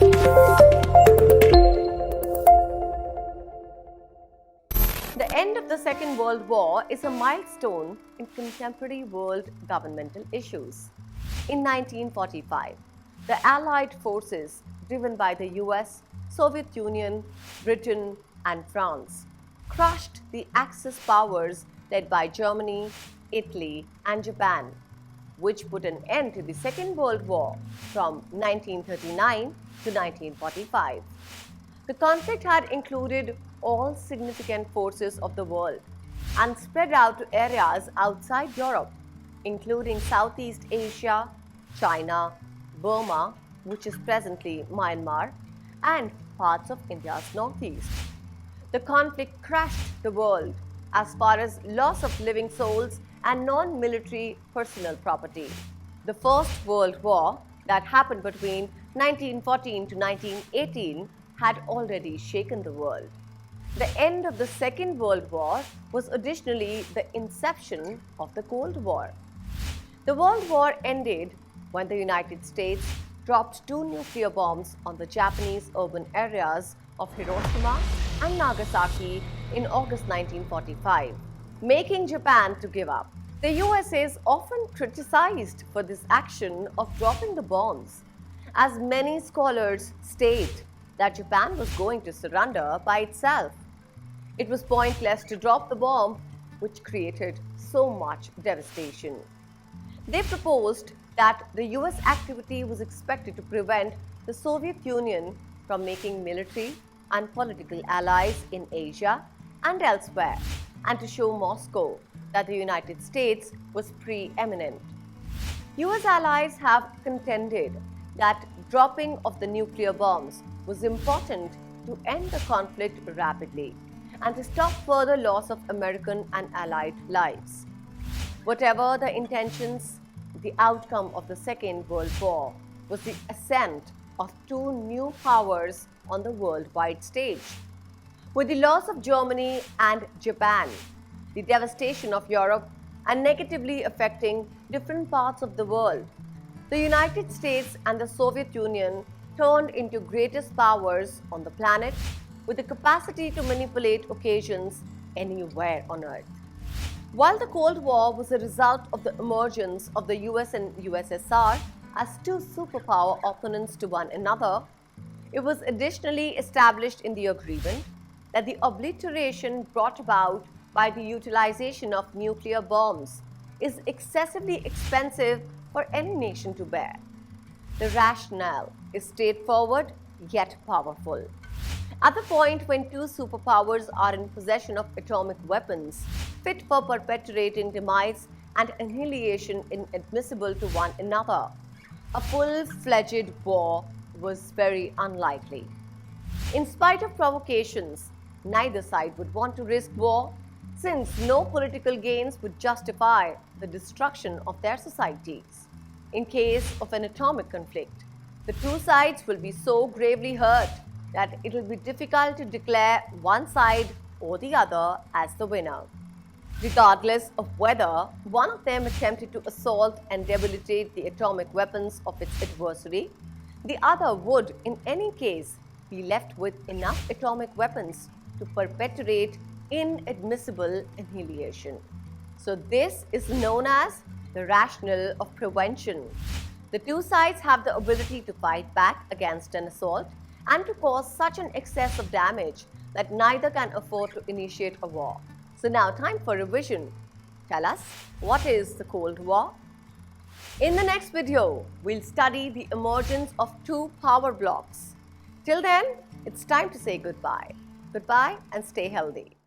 The end of the Second World War is a milestone in contemporary world governmental issues. In 1945, the Allied forces, driven by the US, Soviet Union, Britain, and France, crushed the Axis powers led by Germany, Italy, and Japan, which put an end to the Second World War from 1939 to 1945. The conflict had included all significant forces of the world and spread out to areas outside Europe, including Southeast Asia, China, Burma, which is presently Myanmar, and parts of India's northeast. The conflict crushed the world as far as loss of living souls and non-military personal property. The First World War, that happened between 1914 to 1918, had already shaken the world. The end of the Second World War was additionally the inception of the Cold War. The World War ended when the United States dropped 2 nuclear bombs on the Japanese urban areas of Hiroshima and Nagasaki in August 1945, making Japan to give up. The USA is often criticized for this action of dropping the bombs, as many scholars state that Japan was going to surrender by itself. It was pointless to drop the bomb, which created so much devastation. They proposed that the US activity was expected to prevent the Soviet Union from making military and political allies in Asia and elsewhere, and to show Moscow that the United States was preeminent. US allies have contended that dropping of the nuclear bombs was important to end the conflict rapidly and to stop further loss of American and Allied lives. Whatever the intentions, the outcome of the Second World War was the ascent of 2 new powers on the worldwide stage. With the loss of Germany and Japan, the devastation of Europe, and negatively affecting different parts of the world, the United States and the Soviet Union turned into greatest powers on the planet with the capacity to manipulate occasions anywhere on Earth. While the Cold War was a result of the emergence of the US and USSR as 2 superpower opponents to one another, it was additionally established in the agreement that the obliteration brought about by the utilization of nuclear bombs is excessively expensive for any nation to bear. The rationale is straightforward yet powerful. At the point when 2 superpowers are in possession of atomic weapons fit for perpetuating demise and annihilation inadmissible to one another, a full-fledged war was very unlikely. In spite of provocations, neither side would want to risk war, since no political gains would justify the destruction of their societies. In case of an atomic conflict, the 2 sides will be so gravely hurt that it will be difficult to declare one side or the other as the winner. Regardless of whether one of them attempted to assault and debilitate the atomic weapons of its adversary, the other would, in any case, be left with enough atomic weapons to perpetuate inadmissible annihilation. So this is known as the rationale of prevention. The 2 sides have the ability to fight back against an assault and to cause such an excess of damage that neither can afford to initiate a war. So now time for revision. Tell us, what is the Cold War? In the next video, we'll study the emergence of 2 power blocks. Till then, it's time to say goodbye. Goodbye and stay healthy.